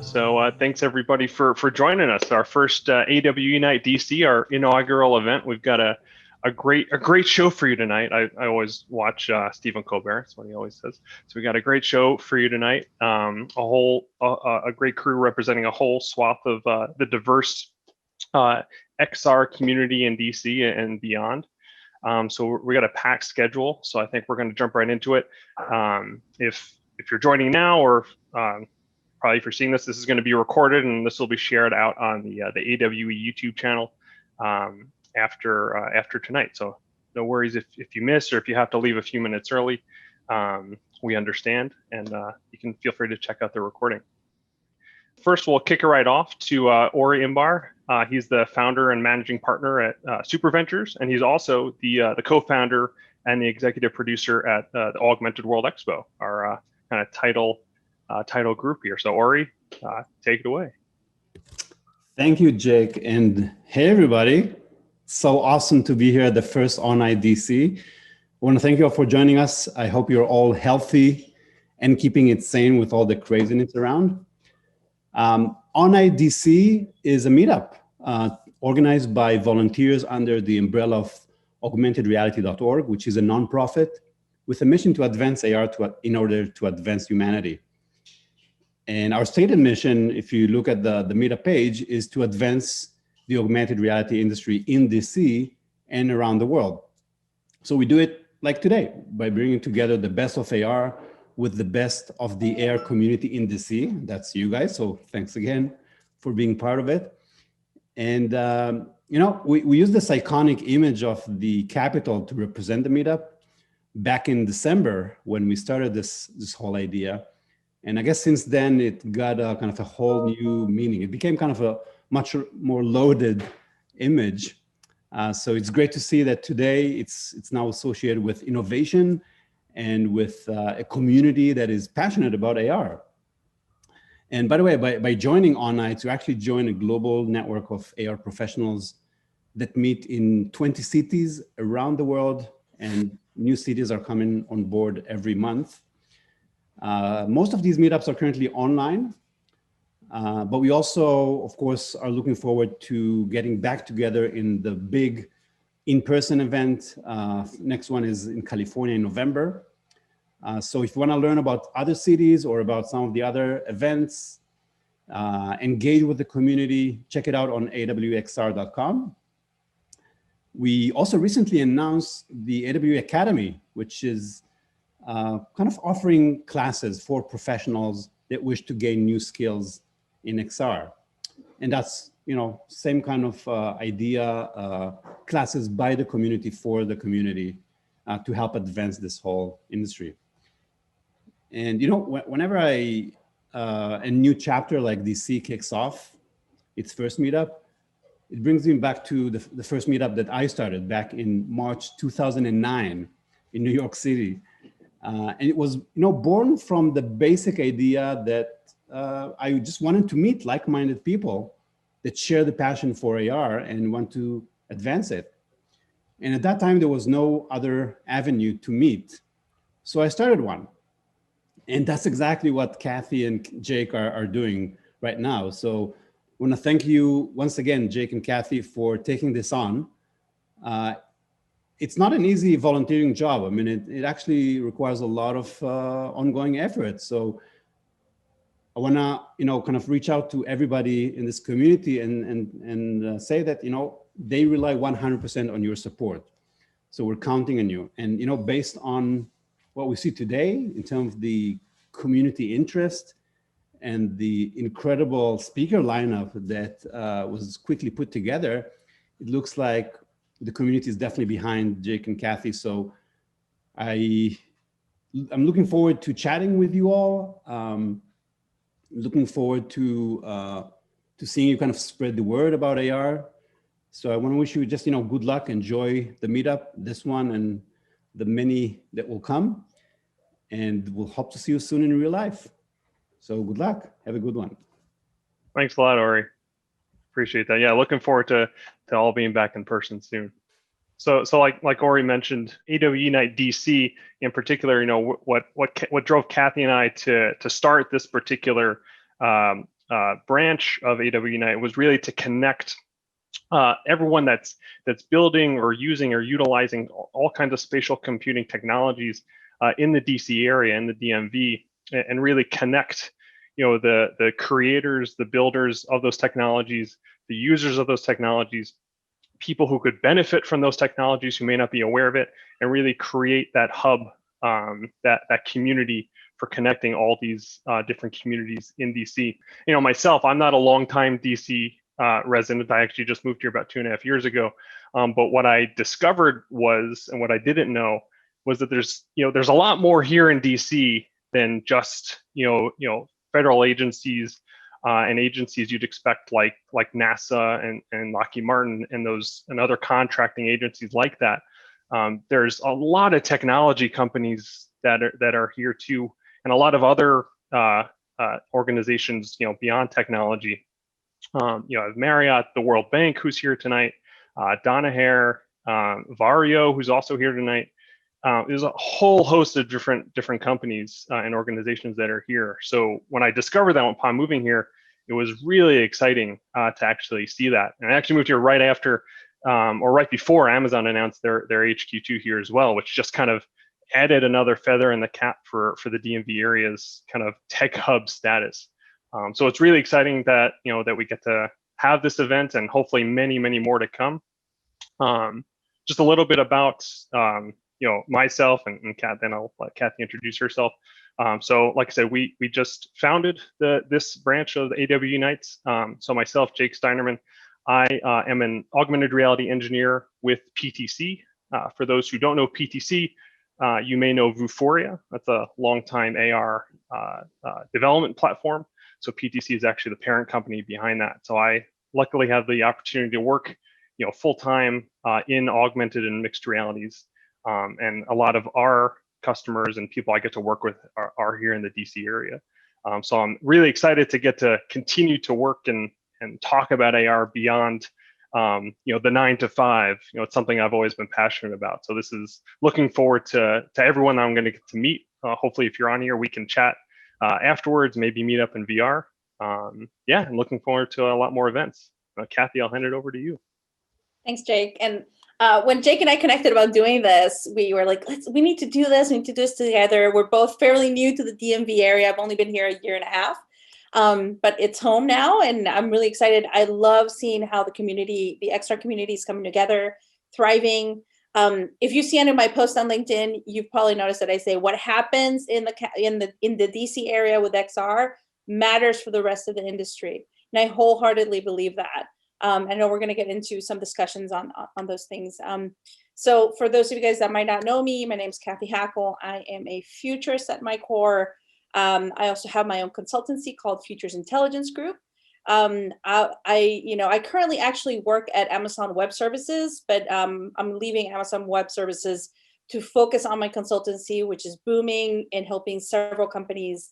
So thanks everybody for joining us. Our first AWE Nite DC, our inaugural event. We've got a great show for you tonight. I always watch Stephen Colbert. That's what he always says. So we got a great show for you tonight. A great crew representing a whole swath of the diverse XR community in DC and beyond. So we got a packed schedule. So I think we're going to jump right into it. If you're joining now, or probably if you're seeing this, this is going to be recorded and this will be shared out on the AWE YouTube channel after tonight. So no worries if you miss or if you have to leave a few minutes early. We understand, and you can feel free to check out the recording. First, we'll kick it right off to Ori Imbar. He's the founder and managing partner at SuperVentures, and he's also the co-founder and the executive producer at the Augmented World Expo, our kind of title group here. So Ori, take it away. Thank you, Jake, and hey everybody. So awesome to be here at the first On-Nite DC. I want to thank you all for joining us. I hope you're all healthy and keeping it sane with all the craziness around. On-Nite DC is a meetup organized by volunteers under the umbrella of augmentedreality.org, which is a nonprofit with a mission to advance AR in order to advance humanity. And our stated mission, if you look at the meetup page, is to advance the augmented reality industry in DC and around the world. So we do it like today by bringing together the best of AR with the best of the AR community in DC. That's you guys. So thanks again for being part of it. And you know, we use this iconic image of the Capitol to represent the meetup back in December when we started this whole idea. And I guess since then it got a kind of a whole new meaning. It became kind of a much more loaded image. So it's great to see that today it's now associated with innovation and with a community that is passionate about AR. And by the way, by joining On-Nite, you actually join a global network of AR professionals that meet in 20 cities around the world, and new cities are coming on board every month. Most of these meetups are currently online, but we also, of course, are looking forward to getting back together in the big in-person event. Next one is in California in November. So if you want to learn about other cities or about some of the other events, engage with the community, check it out on awexr.com. We also recently announced the AWE Academy, which is kind of offering classes for professionals that wish to gain new skills in XR. And that's, you know, same kind of idea, classes by the community for the community to help advance this whole industry. And, you know, whenever a new chapter like DC kicks off its first meetup, it brings me back to the first meetup that I started back in March 2009 in New York City. And it was, you know, born from the basic idea that I just wanted to meet like-minded people that share the passion for AR and want to advance it. And at that time, there was no other avenue to meet. So I started one. And that's exactly what Cathy and Jake are doing right now. So I want to thank you once again, Jake and Cathy, for taking this on. It's not an easy volunteering job. I mean, it actually requires a lot of ongoing effort. So I want to, you know, kind of reach out to everybody in this community and say that, you know, they rely 100% on your support. So we're counting on you. And, you know, based on what we see today in terms of the community interest and the incredible speaker lineup that was quickly put together, it looks like the community is definitely behind Jake and Cathy. So I'm looking forward to chatting with you all. Looking forward to seeing you kind of spread the word about AR. So I want to wish you just, you know, good luck, enjoy the meetup, this one and the many that will come. And we'll hope to see you soon in real life. So good luck. Have a good one. Thanks a lot, Ori. Appreciate that. Yeah, looking forward to all being back in person soon. So like Ori mentioned, AWE Nite DC in particular, you know, what drove Cathy and I to start this particular branch of AWE Nite was really to connect everyone that's building or using or utilizing all kinds of spatial computing technologies in the DC area, in the DMV, and really connect, you know, the creators, the builders of those technologies, the users of those technologies, people who could benefit from those technologies who may not be aware of it, and really create that hub, that community for connecting all these different communities in DC. You know, myself, I'm not a long-time DC resident. I actually just moved here about 2.5 years ago. But what I discovered was, and what I didn't know, was that there's a lot more here in DC than just federal agencies and agencies you'd expect, like NASA and Lockheed Martin and other contracting agencies like that. There's a lot of technology companies that are here too, and a lot of other organizations, beyond technology. I have Marriott, the World Bank, who's here tonight, Donaher, Vario, who's also here tonight. There's a whole host of different companies and organizations that are here. So when I discovered that upon moving here, it was really exciting to actually see that. And I actually moved here right after, or right before Amazon announced their HQ2 here as well, which just kind of added another feather in the cap for the DMV area's kind of tech hub status. So it's really exciting that that we get to have this event, and hopefully many more to come. Just a little bit about myself and Kat, then I'll let Cathy introduce herself. So like I said, we just founded this branch of the AWE Nites. So myself, Jake Steinerman, I am an augmented reality engineer with PTC. For those who don't know PTC, you may know Vuforia. That's a long-time AR development platform. So PTC is actually the parent company behind that. So I luckily have the opportunity to work full-time in augmented and mixed realities. And a lot of our customers and people I get to work with are here in the DC area. So I'm really excited to get to continue to work and talk about AR beyond the 9 to 5. It's something I've always been passionate about. So this is looking forward to everyone I'm going to get to meet. Hopefully, if you're on here, we can chat afterwards, maybe meet up in VR. Yeah, I'm looking forward to a lot more events. Cathy, I'll hand it over to you. Thanks, Jake. And when Jake and I connected about doing this, we were like, we need to do this. We need to do this together. We're both fairly new to the DMV area. I've only been here 1.5 years, but it's home now, and I'm really excited. I love seeing how the community, the XR community, is coming together, thriving. If you see any of my posts on LinkedIn, you've probably noticed that I say what happens in the DC area with XR matters for the rest of the industry, and I wholeheartedly believe that. I know we're going to get into some discussions on those things. So for those of you guys that might not know me, my name is Cathy Hackl. I am a futurist at my core. I also have my own consultancy called Futures Intelligence Group. I currently actually work at Amazon Web Services, but I'm leaving Amazon Web Services to focus on my consultancy, which is booming and helping several companies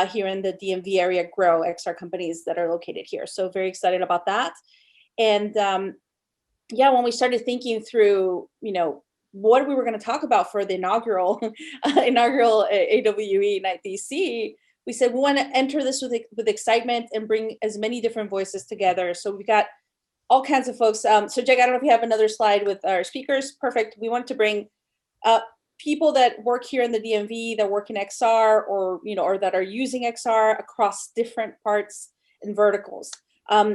here in the DMV area grow, XR companies that are located here. So very excited about that. And yeah, when we started thinking through, what we were going to talk about for the inaugural AWE Nite DC, we said we want to enter this with excitement and bring as many different voices together. So we got all kinds of folks. So Jake, I don't know if you have another slide with our speakers. Perfect. We want to bring people that work here in the DMV, that work in XR, or that are using XR across different parts and verticals.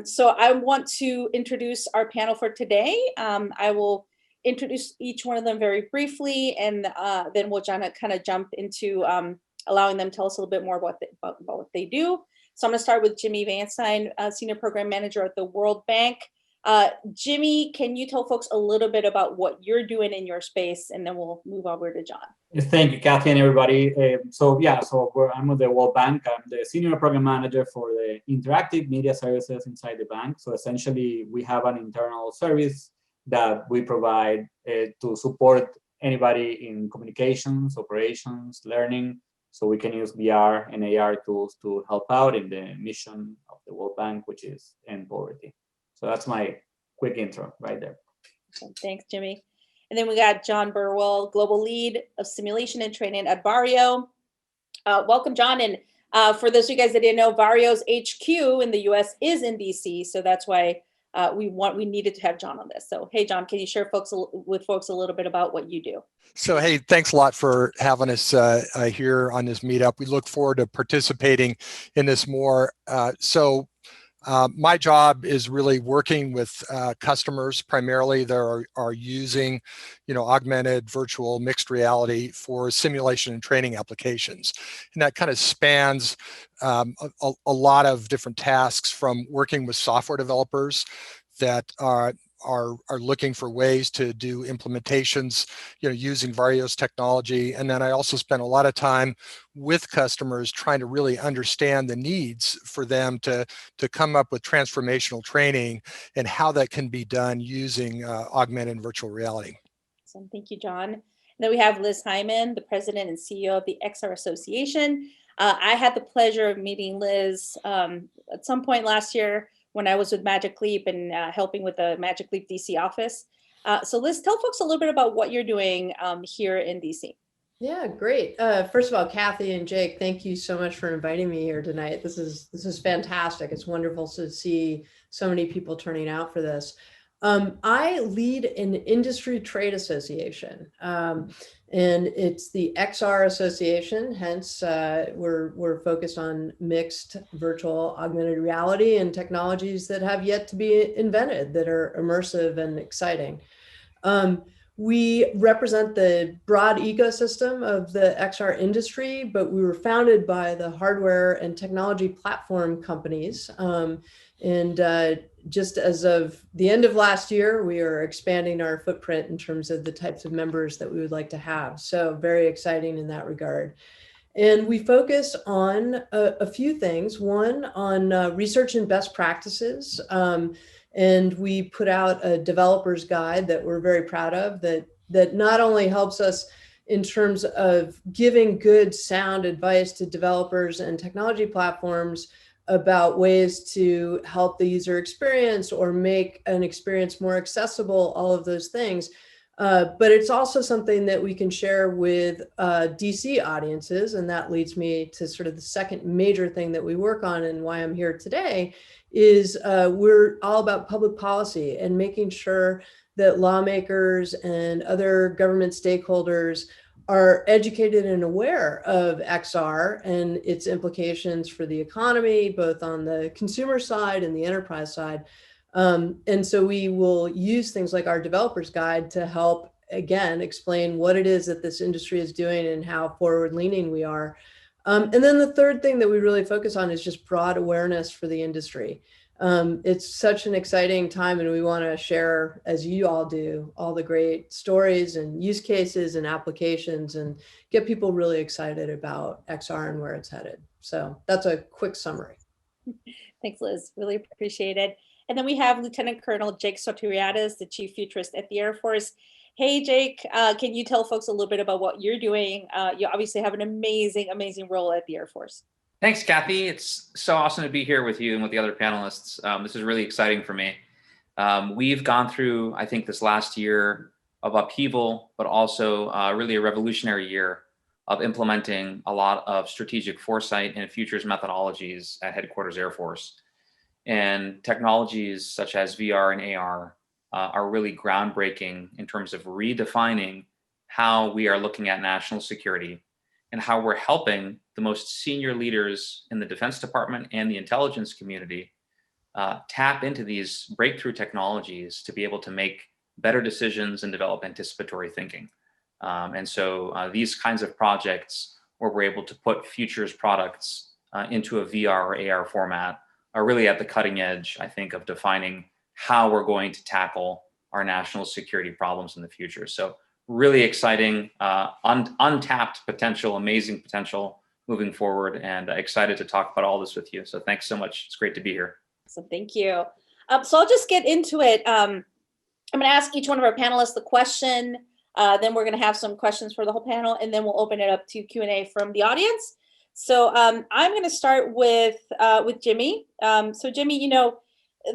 So I want to introduce our panel for today. I will introduce each one of them very briefly, and then we'll kind of jump into allowing them to tell us a little bit more about what they do. So I'm going to start with Jimmy Vanstein, Senior Program Manager at the World Bank. Jimmy, can you tell folks a little bit about what you're doing in your space, and then we'll move over to John. Thank you, Cathy, and everybody. I'm with the World Bank. I'm the Senior Program Manager for the Interactive Media Services inside the bank. So essentially, we have an internal service that we provide to support anybody in communications, operations, learning. So we can use VR and AR tools to help out in the mission of the World Bank, which is end poverty. So that's my quick intro right there. Thanks, Jimmy. And then we got John Burwell, Global Lead of Simulation and Training at Varjo. Welcome, John. And for those of you guys that didn't know, Varjo's HQ in the US is in DC. So that's why we needed to have John on this. So, hey, John, can you share with folks a little bit about what you do? So, hey, thanks a lot for having us here on this meetup. We look forward to participating in this more. My job is really working with customers primarily that are using, augmented, virtual, mixed reality for simulation and training applications. And that kind of spans a lot of different tasks, from working with software developers that are looking for ways to do implementations, using Varjo's technology. And then I also spend a lot of time with customers trying to really understand the needs for them to come up with transformational training and how that can be done using augmented and virtual reality. Awesome. Thank you, John. And then we have Liz Hyman, the president and CEO of the XR Association. I had the pleasure of meeting Liz at some point last year when I was with Magic Leap and helping with the Magic Leap DC office. So Liz, tell folks a little bit about what you're doing here in DC. Yeah, great. First of all, Cathy and Jake, thank you so much for inviting me here tonight. This is fantastic. It's wonderful to see so many people turning out for this. I lead an industry trade association, and it's the XR Association. Hence, we're focused on mixed virtual augmented reality and technologies that have yet to be invented that are immersive and exciting. We represent the broad ecosystem of the XR industry, but we were founded by the hardware and technology platform companies. Just as of the end of last year, we are expanding our footprint in terms of the types of members that we would like to have. So very exciting in that regard. And we focus on a few things. One, on research and best practices. And we put out a developer's guide that we're very proud of, that not only helps us in terms of giving good, sound advice to developers and technology platforms about ways to help the user experience or make an experience more accessible, all of those things. But it's also something that we can share with DC audiences. And that leads me to sort of the second major thing that we work on, and why I'm here today, is we're all about public policy and making sure that lawmakers and other government stakeholders are educated and aware of XR and its implications for the economy, both on the consumer side and the enterprise side. And so we will use things like our developer's guide to help, again, explain what it is that this industry is doing and how forward-leaning we are. And then the third thing that we really focus on is just broad awareness for the industry. It's such an exciting time, and we want to share, as you all do, all the great stories and use cases and applications and get people really excited about XR and where it's headed. So that's a quick summary. Thanks, Liz. Really appreciate it. And then we have Lieutenant Colonel Jake Sotoriatas, the Chief Futurist at the Air Force. Hey, Jake, can you tell folks a little bit about what you're doing? You obviously have an amazing, amazing role at the Air Force. Thanks, Cathy. It's so awesome to be here with you and with the other panelists. This is really exciting for me. We've gone through, I think, this last year of upheaval, but also really a revolutionary year of implementing a lot of strategic foresight and futures methodologies at Headquarters Air Force. And technologies such as VR and AR are really groundbreaking in terms of redefining how we are looking at national security and how we're helping the most senior leaders in the Defense Department and the intelligence community tap into these breakthrough technologies to be able to make better decisions and develop anticipatory thinking. And so these kinds of projects where we're able to put futures products into a VR or AR format are really at the cutting edge, I think, of defining how we're going to tackle our national security problems in the future. So really exciting, untapped potential, amazing potential moving forward, and excited to talk about all this with you. So thanks so much. It's great to be here. So thank you. So I'll just get into it. I'm going to ask each one of our panelists the question. Then we're going to have some questions for the whole panel, and then we'll open it up to Q&A from the audience. So I'm going to start with Jimmy. So Jimmy,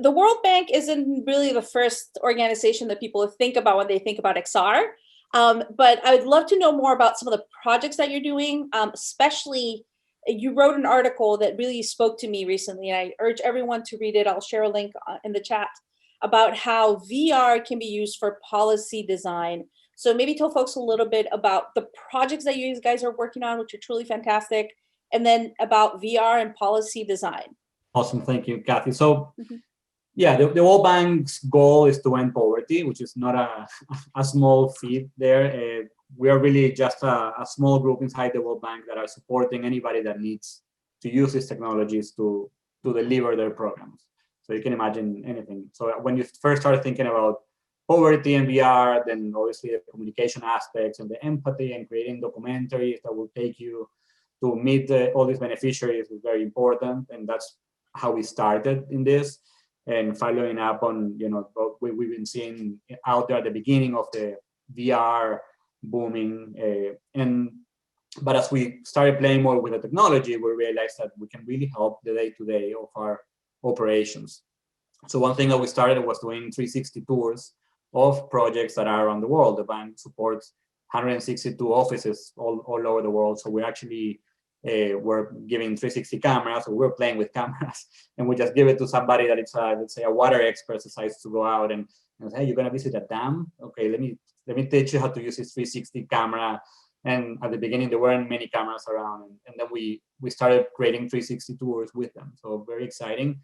the World Bank isn't really the first organization that people think about when they think about XR. But I would love to know more about some of the projects that you're doing, especially you wrote an article that really spoke to me recently, and I urge everyone to read it. I'll share a link in the chat about how VR can be used for policy design. So maybe tell folks a little bit about the projects that you guys are working on, which are truly fantastic, and then about VR and policy design. Awesome, thank you, Cathy. So yeah, the World Bank's goal is to end poverty, which is not a small feat there. We are really just a small group inside the World Bank that are supporting anybody that needs to use these technologies to deliver their programs. So you can imagine anything. So when you first started thinking about poverty and VR, then obviously the communication aspects and the empathy and creating documentaries that will take you to meet all these beneficiaries is very important. And that's how we started in this. And following up on, you know, what we've been seeing out there at the beginning of the VR booming. But as we started playing more with the technology, we realized that we can really help the day-to-day of our operations. So one thing that we started was doing 360 tours of projects that are around the world. The bank supports 162 offices all over the world. So we actually we're giving 360 cameras, so we're playing with cameras, and we just give it to somebody that it's let's say a water expert decides to go out and say, hey, you're gonna visit a dam? Okay, let me teach you how to use this 360 camera. And at the beginning, there weren't many cameras around, and then we started creating 360 tours with them. So very exciting,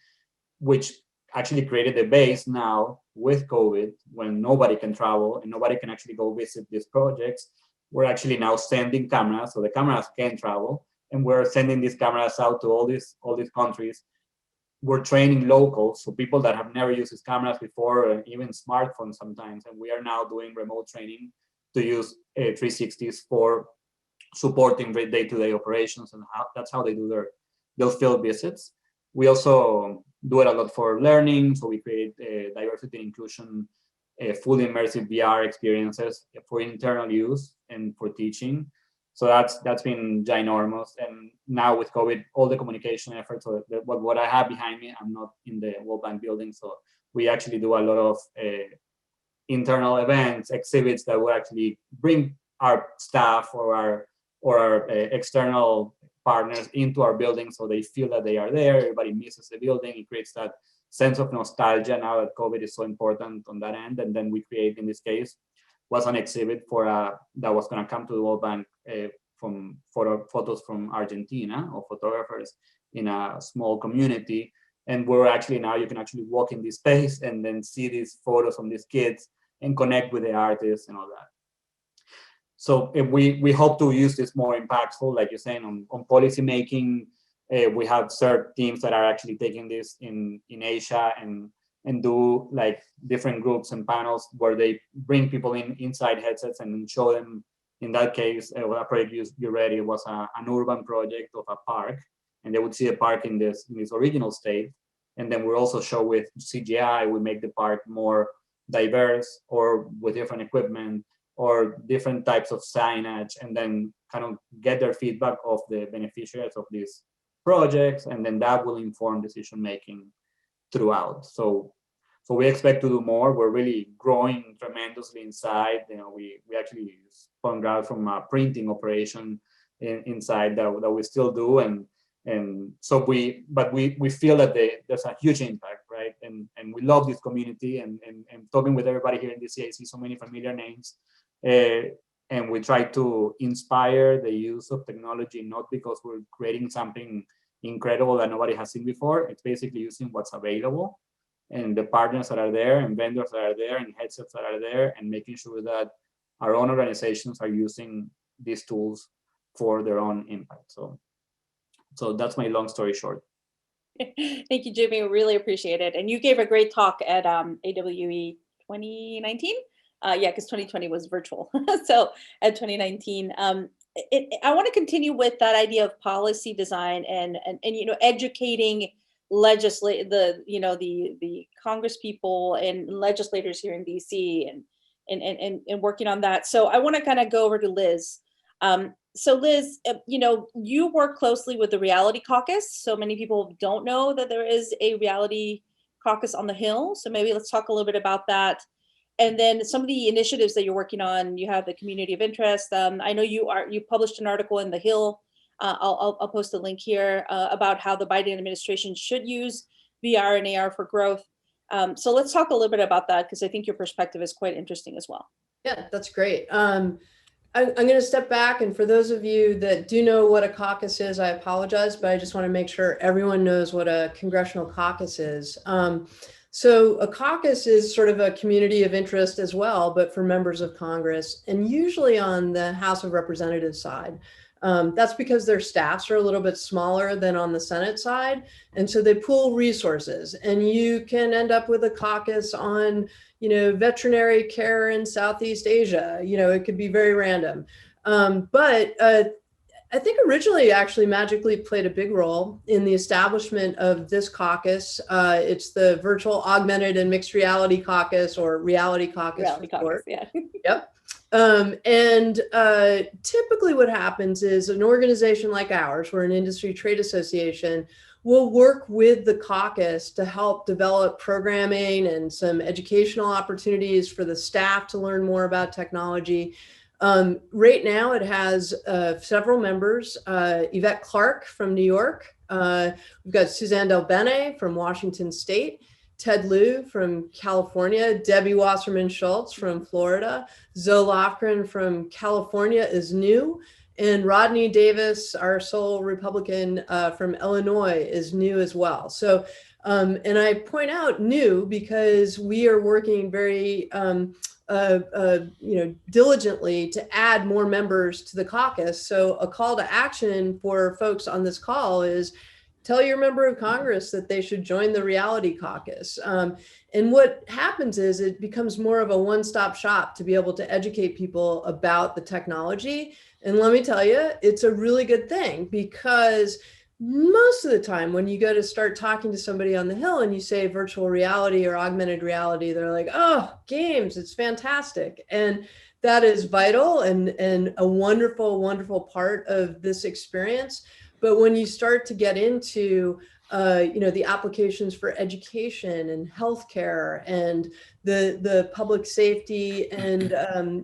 which actually created the base now with COVID, when nobody can travel and nobody can actually go visit these projects. We're actually now sending cameras, so the cameras can travel, and we're sending these cameras out to all these countries. We're training locals, so people that have never used these cameras before, even smartphones sometimes, and we are now doing remote training to use 360s for supporting day-to-day operations, and that's how they do their field visits. We also do it a lot for learning, so we create diversity and inclusion, fully immersive VR experiences for internal use and for teaching. So that's been ginormous. And now with COVID, all the communication efforts, so what I have behind me, I'm not in the World Bank building, so we actually do a lot of internal events, exhibits that will actually bring our staff or our external partners into our building, so they feel that they are there. Everybody misses the building. It creates that sense of nostalgia now that COVID is so important on that end. And then we create, in this case, was an exhibit for that was going to come to the World Bank from photos from Argentina, of photographers in a small community. And we're actually now, you can actually walk in this space and then see these photos from these kids and connect with the artists and all that. So we hope to use this more impactful, like you're saying, on policy making. We have CERT teams that are actually taking this in Asia and do like different groups and panels where they bring people inside headsets and show them. In that case, a project you read, it was an urban project of a park, and they would see a park in this original state. And then we also show with CGI, we make the park more diverse or with different equipment or different types of signage, and then kind of get their feedback of the beneficiaries of these projects, and then that will inform decision making throughout. So we expect to do more. We're really growing tremendously inside. You know, we actually spun out from a printing operation inside that we still do, and so we feel that there's a huge impact, right? And we love this community, and talking with everybody here in DCA, I see so many familiar names. And we try to inspire the use of technology, not because we're creating something incredible that nobody has seen before. It's basically using what's available and the partners that are there and vendors that are there and headsets that are there, and making sure that our own organizations are using these tools for their own impact. So that's my long story short. Thank you, Jimmy. Really appreciate it. And you gave a great talk at AWE 2019. Yeah, because 2020 was virtual. So at 2019, I want to continue with that idea of policy design and educating the Congress people and legislators here in DC and working on that. So I want to kind of go over to Liz. So Liz, you work closely with the Reality Caucus. So many people don't know that there is a Reality Caucus on the Hill. So maybe let's talk a little bit about that. And then some of the initiatives that you're working on. You have the community of interest. I know you published an article in the Hill. I'll post a link here about how the Biden administration should use VR and AR for growth. So let's talk a little bit about that, because I think your perspective is quite interesting as well. Yeah, that's great. I'm going to step back, and for those of you that do know what a caucus is, I apologize, but I just want to make sure everyone knows what a congressional caucus is. So a caucus is sort of a community of interest as well, but for members of Congress, and usually on the House of Representatives side. That's because their staffs are a little bit smaller than on the Senate side. And so they pool resources, and you can end up with a caucus on, veterinary care in Southeast Asia. It could be very random. But I think originally actually Magically played a big role in the establishment of this caucus. It's the Virtual, Augmented, and Mixed Reality Caucus, or Reality Caucus. Reality Caucus, yeah. Yep. Typically what happens is an organization like ours, we're an industry trade association, will work with the caucus to help develop programming and some educational opportunities for the staff to learn more about technology. Right now it has several members, Yvette Clarke from New York. We've got Suzanne Del Bene from Washington State, Ted Lieu from California, Debbie Wasserman Schultz from Florida, Zoe Lofgren from California is new, and Rodney Davis, our sole Republican from Illinois, is new as well. So, and I point out new because we are working very diligently to add more members to the caucus. So a call to action for folks on this call is tell your member of Congress that they should join the Reality Caucus. And what happens is it becomes more of a one-stop shop to be able to educate people about the technology. And let me tell you, it's a really good thing, because most of the time when you go to start talking to somebody on the Hill and you say virtual reality or augmented reality, they're like, oh, games, it's fantastic. And that is vital and a wonderful, wonderful part of this experience. But when you start to get into, the applications for education and healthcare and the public safety and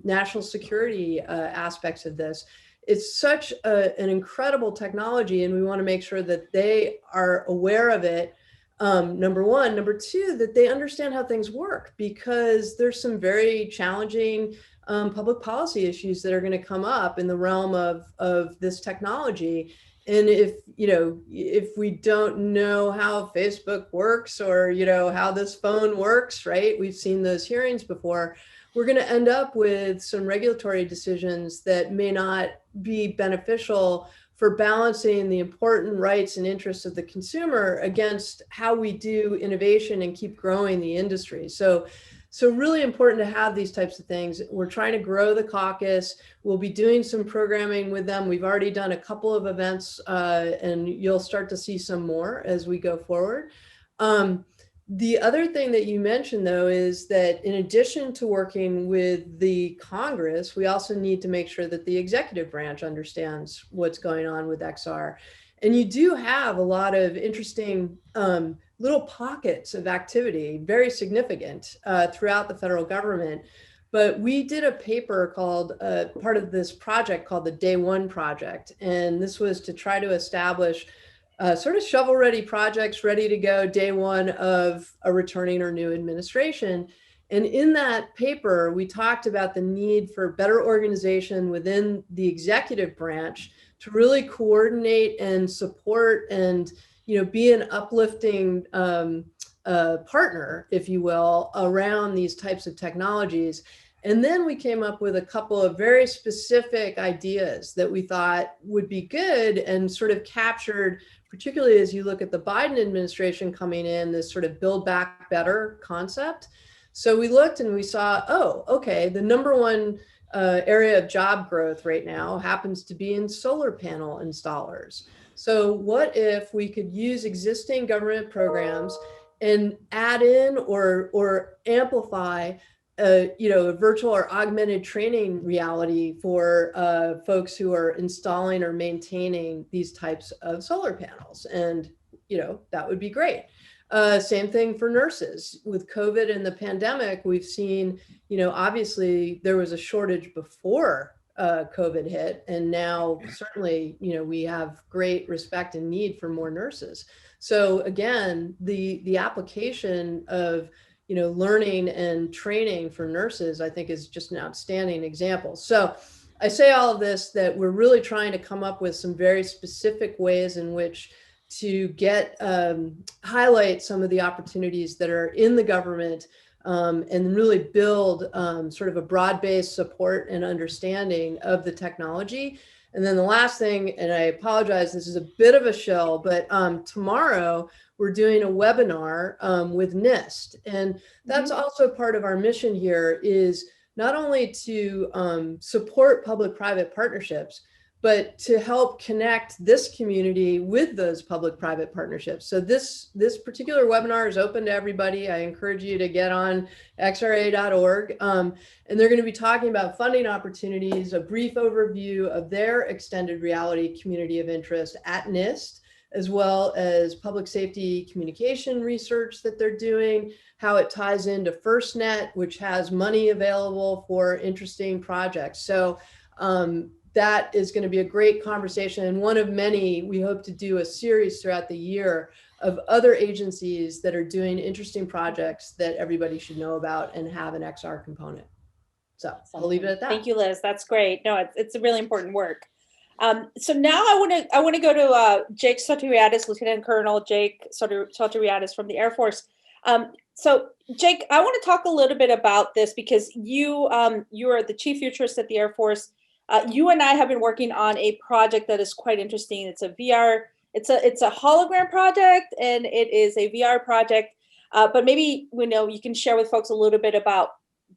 national security aspects of this, it's such an incredible technology, and we want to make sure that they are aware of it. Number one. Number two, that they understand how things work, because there's some very challenging public policy issues that are going to come up in the realm of this technology. And if we don't know how Facebook works or, how this phone works, right? We've seen those hearings before. We're going to end up with some regulatory decisions that may not be beneficial for balancing the important rights and interests of the consumer against how we do innovation and keep growing the industry. So really important to have these types of things. We're trying to grow the caucus. We'll be doing some programming with them. We've already done a couple of events, and you'll start to see some more as we go forward. The other thing that you mentioned, though, is that in addition to working with the Congress, we also need to make sure that the executive branch understands what's going on with XR. And you do have a lot of interesting little pockets of activity, very significant throughout the federal government. But we did a paper called, part of this project called the Day One Project. And this was to try to establish sort of shovel-ready projects ready to go day one of a returning or new administration. And in that paper, we talked about the need for better organization within the executive branch to really coordinate and support and be an uplifting partner, if you will, around these types of technologies. And then we came up with a couple of very specific ideas that we thought would be good and sort of captured, particularly as you look at the Biden administration coming in, this sort of build back better concept. So we looked and we saw, oh, okay, the number one area of job growth right now happens to be in solar panel installers. So what if we could use existing government programs and add in or amplify a virtual or augmented training reality for folks who are installing or maintaining these types of solar panels? And that would be great. Same thing for nurses. With COVID and the pandemic, we've seen, obviously there was a shortage before COVID hit, and now certainly, we have great respect and need for more nurses. So again, the application of, learning and training for nurses, I think is just an outstanding example. So I say all of this, that we're really trying to come up with some very specific ways in which to highlight some of the opportunities that are in the government, and really build sort of a broad-based support and understanding of the technology. And then the last thing, and I apologize, this is a bit of a shill, but tomorrow we're doing a webinar with Nist. And that's also part of our mission here, is not only to support public-private partnerships, but to help connect this community with those public-private partnerships. So this particular webinar is open to everybody. I encourage you to get on xra.org. And they're going to be talking about funding opportunities, a brief overview of their extended reality community of interest at Nist, as well as public safety communication research that they're doing, how it ties into FirstNet, which has money available for interesting projects. So that is going to be a great conversation, and one of many. We hope to do a series throughout the year of other agencies that are doing interesting projects that everybody should know about and have an XR component. So I'll leave it at that. Thank you, Liz. That's great. No, it's a really important work. So now I want to go to Jake Sotoriatas, Lieutenant Colonel Jake Sotoriatas from the Air Force. So Jake, I want to talk a little bit about this, because you are the Chief Futurist at the Air Force. You and I have been working on a project that is quite interesting. It's a VR, it's a hologram project, and it is a VR project. But maybe you can share with folks a little bit about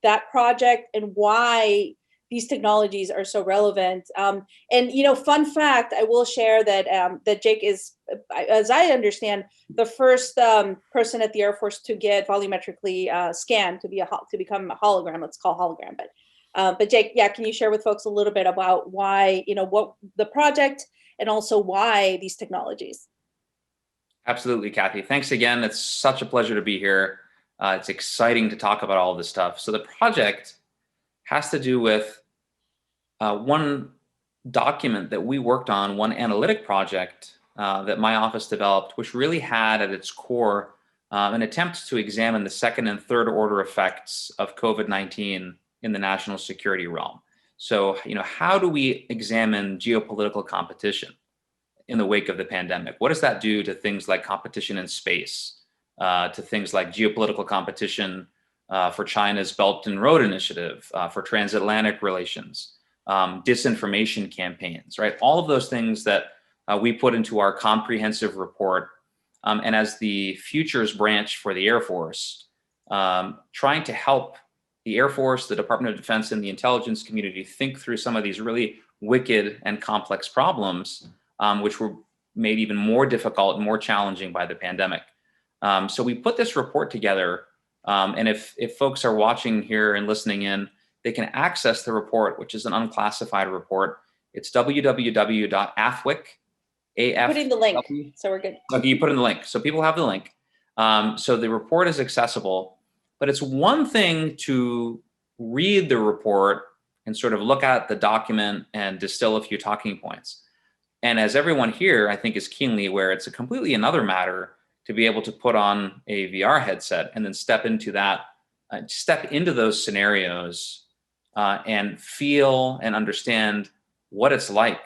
that project and why these technologies are so relevant. And fun fact, I will share that that Jake is, as I understand, the first person at the Air Force to get volumetrically scanned to become a hologram. Let's call hologram, but Jake, yeah, can you share with folks a little bit about why, what the project, and also why these technologies? Absolutely, Cathy. Thanks again. It's such a pleasure to be here. It's exciting to talk about all this stuff. So the project has to do with one document that we worked on, one analytic project that my office developed, which really had at its core an attempt to examine the second and third order effects of COVID-19 in the national security realm. So, how do we examine geopolitical competition in the wake of the pandemic? What does that do to things like competition in space, to things like geopolitical competition for China's Belt and Road Initiative, for transatlantic relations, disinformation campaigns, right? All of those things that we put into our comprehensive report. And as the futures branch for the Air Force, trying to help the Air Force, the Department of Defense, and the intelligence community think through some of these really wicked and complex problems, which were made even more difficult and more challenging by the pandemic. So we put this report together, and if folks are watching here and listening in, they can access the report, which is an unclassified report. It's www.afwic. Putting the link, so we're good. Okay, you put in the link, so people have the link. So the report is accessible. But it's one thing to read the report and sort of look at the document and distill a few talking points. And as everyone here, I think, is keenly aware, it's a completely another matter to be able to put on a VR headset and then step into those scenarios and feel and understand what it's like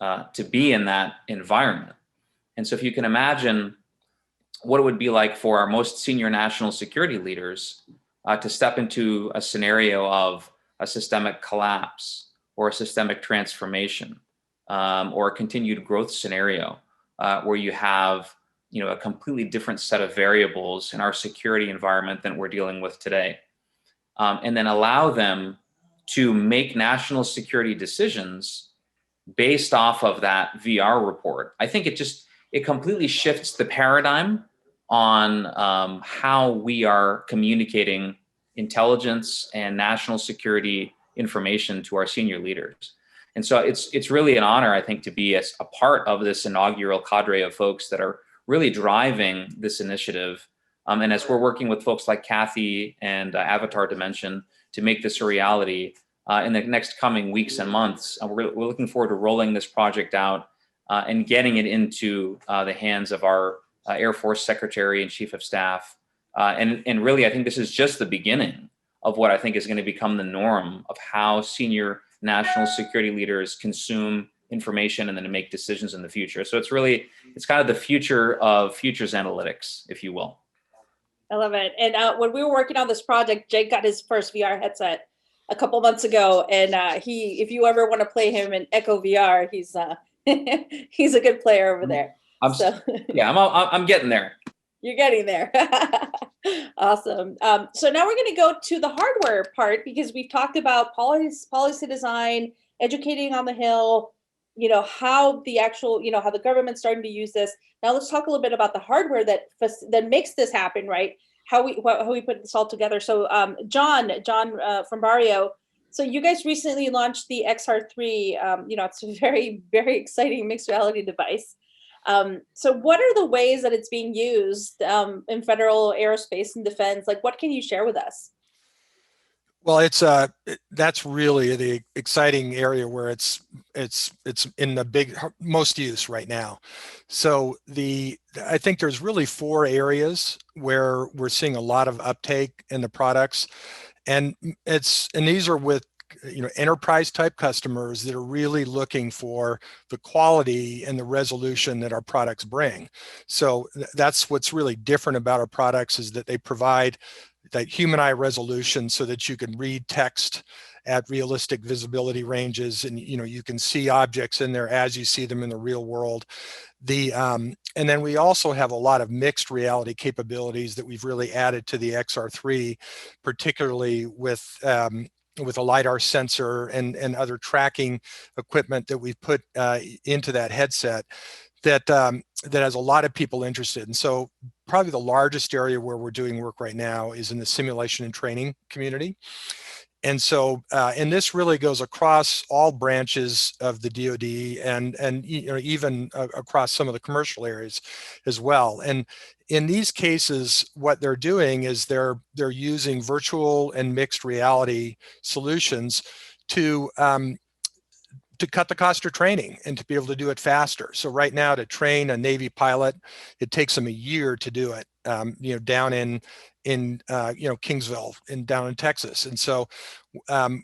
to be in that environment. And so if you can imagine what it would be like for our most senior national security leaders to step into a scenario of a systemic collapse or a systemic transformation or a continued growth scenario where you have a completely different set of variables in our security environment than we're dealing with today, and then allow them to make national security decisions based off of that VR report. I think it completely shifts the paradigm on how we are communicating intelligence and national security information to our senior leaders. And so it's really an honor, I think, to be a part of this inaugural cadre of folks that are really driving this initiative. And as we're working with folks like Cathy and Avatar Dimension to make this a reality in the next coming weeks and months, we're looking forward to rolling this project out and getting it into the hands of our Air Force Secretary and Chief of Staff. And really, I think this is just the beginning of what I think is going to become the norm of how senior national security leaders consume information and then make decisions in the future. So it's kind of the future of futures analytics, if you will. I love it. And when we were working on this project, Jake got his first VR headset a couple months ago, and if you ever want to play him in Echo VR, he's he's a good player over there. I'm getting there. You're getting there. Awesome. So now we're going to go to the hardware part, because we've talked about policy design, educating on the Hill, how the actual, how the government's starting to use this. Now let's talk a little bit about the hardware that makes this happen, right? How we put this all together. So John from Barrio. So you guys recently launched the XR3. It's a very, very exciting mixed reality device. So what are the ways that it's being used in federal aerospace and defense? Like, what can you share with us? Well, that's really the exciting area where it's in the most use right now. So I think there's really 4 areas where we're seeing a lot of uptake in the products, and these are with enterprise type customers that are really looking for the quality and the resolution that our products bring. So that's what's really different about our products, is that they provide that human eye resolution so that you can read text at realistic visibility ranges, and you can see objects in there as you see them in the real world. And then we also have a lot of mixed reality capabilities that we've really added to the XR3, particularly with a LiDAR sensor and other tracking equipment that we've put into that headset that has a lot of people interested. And so probably the largest area where we're doing work right now is in the simulation and training community. And so, and this really goes across all branches of the DoD and even across some of the commercial areas as well. And in these cases, what they're doing is they're using virtual and mixed reality solutions to cut the cost of training and to be able to do it faster. So right now, to train a Navy pilot, it takes them a year to do it, down in Kingsville and down in Texas. And so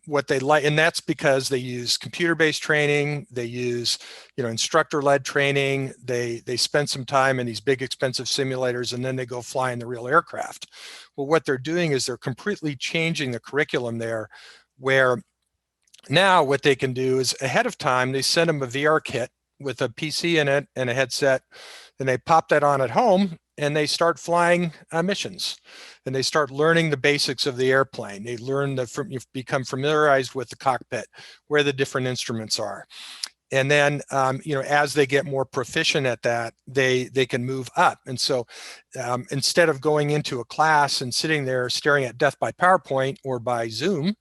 what they like, and that's because they use computer-based training, they use, instructor-led training, they spend some time in these big expensive simulators, and then they go fly in the real aircraft. Well, what they're doing is they're completely changing the curriculum there, where now what they can do is ahead of time, they send them a VR kit with a PC in it and a headset, and they pop that on at home, and they start flying missions, and they start learning the basics of the airplane. They learn you become familiarized with the cockpit, where the different instruments are. And then, as they get more proficient at that, they can move up. And so instead of going into a class and sitting there staring at death by PowerPoint or by Zoom,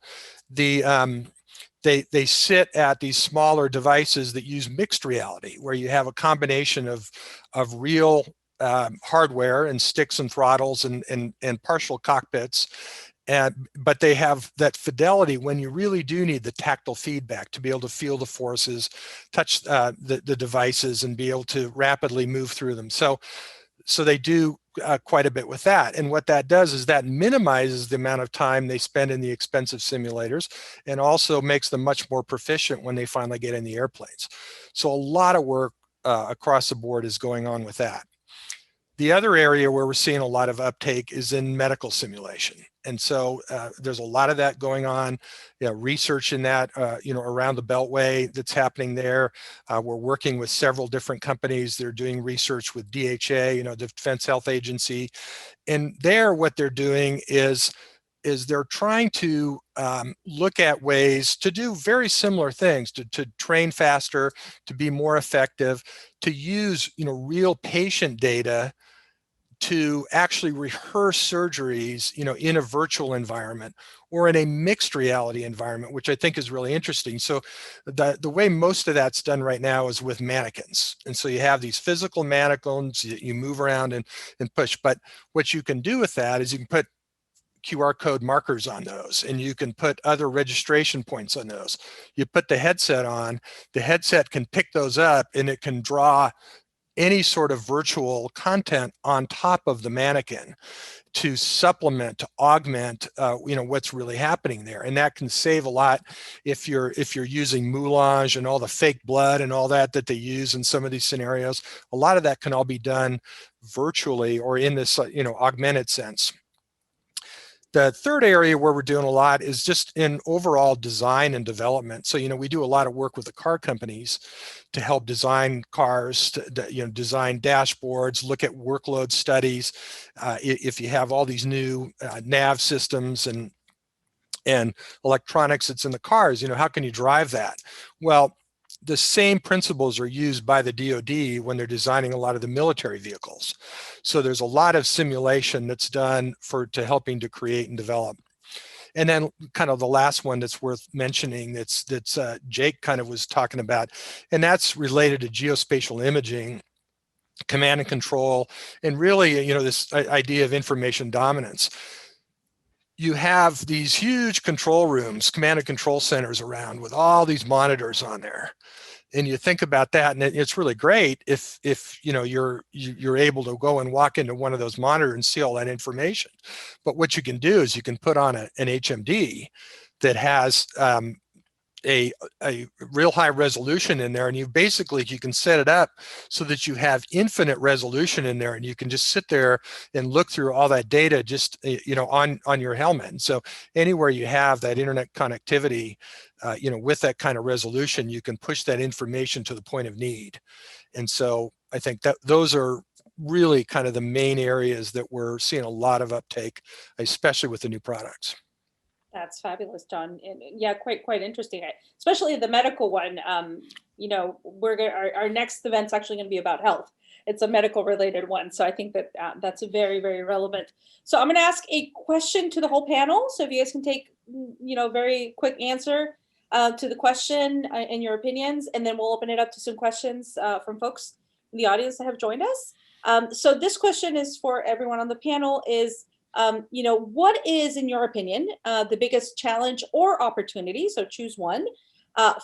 they sit at these smaller devices that use mixed reality, where you have a combination of real hardware and sticks and throttles and partial cockpits, but they have that fidelity when you really do need the tactile feedback to be able to feel the forces, touch the devices, and be able to rapidly move through them. So they do quite a bit with that. And what that does is that minimizes the amount of time they spend in the expensive simulators, and also makes them much more proficient when they finally get in the airplanes. So a lot of work across the board is going on with that. The other area where we're seeing a lot of uptake is in medical simulation. And so there's a lot of that going on, research in that, around the Beltway that's happening there. We're working with several different companies that are doing research with DHA, the Defense Health Agency. And there, what they're doing is they're trying to look at ways to do very similar things, to train faster, to be more effective, to use, real patient data to actually rehearse surgeries, in a virtual environment or in a mixed reality environment, which I think is really interesting. So the way most of that's done right now is with mannequins. And so you have these physical mannequins, you move around and push. But what you can do with that is you can put QR code markers on those, and you can put other registration points on those. You put the headset on, the headset can pick those up, and it can draw any sort of virtual content on top of the mannequin to supplement, to augment, what's really happening there. And that can save a lot if you're using moulage and all the fake blood and all that they use in some of these scenarios. A lot of that can all be done virtually or in this, augmented sense. The third area where we're doing a lot is just in overall design and development. So, we do a lot of work with the car companies to help design cars, to design dashboards, look at workload studies. If you have all these new nav systems and electronics that's in the cars, how can you drive that? Well, the same principles are used by the DoD when they're designing a lot of the military vehicles. So there's a lot of simulation that's done to helping to create and develop. And then kind of the last one that's worth mentioning that's Jake kind of was talking about, and that's related to geospatial imaging, command and control, and really, this idea of information dominance. You have these huge control rooms, command and control centers around with all these monitors on there. And you think about that, and it's really great if you're able to go and walk into one of those monitors and see all that information. But what you can do is you can put on an HMD that has a real high resolution in there, and you can set it up so that you have infinite resolution in there, and you can just sit there and look through all that data just on your helmet. And so anywhere you have that internet connectivity, with that kind of resolution, you can push that information to the point of need. And so I think that those are really kind of the main areas that we're seeing a lot of uptake, especially with the new products. That's fabulous, John. And yeah, quite interesting, especially the medical one. Our next event's actually going to be about health. It's a medical related one. So I think that that's very, very relevant. So I'm going to ask a question to the whole panel. So if you guys can take, very quick answer to the question and your opinions, and then we'll open it up to some questions from folks in the audience that have joined us. So this question is for everyone on the panel is, what is, in your opinion, the biggest challenge or opportunity, so choose one,